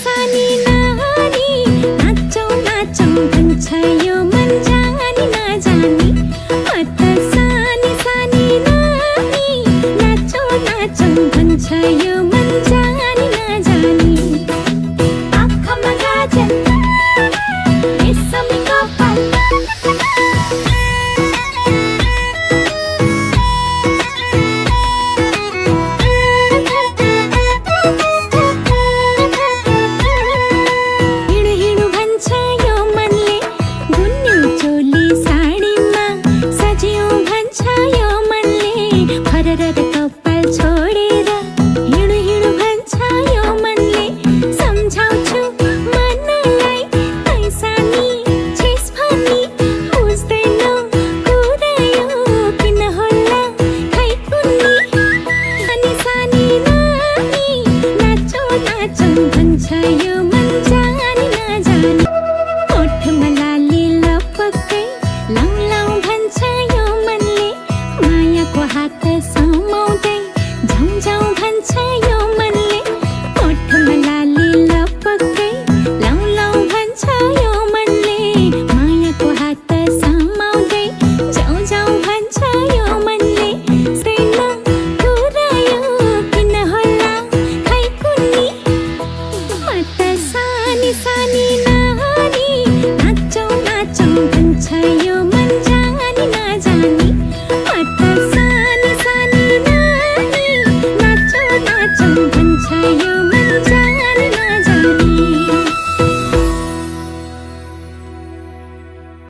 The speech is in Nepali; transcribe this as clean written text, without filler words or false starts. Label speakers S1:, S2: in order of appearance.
S1: सानी नानी नाचौँ नाचौँ भन्छ यो मन जानी नजानी। सानी सानी नानी नाचौँ नाचौँ भन्छ यो मन जानी नजानी। आँखामा गाजर रेशमी कपाल कपाल छोडेर हिँडु हिँडु भन्छ यो मनले। सम्झाउँछु मनलाई ऐसानी छेस भनी बुझ्दैनौ कुरा यो किन होला खै कुन्नी। सानी सानी नानी नाचौँ नाचौँ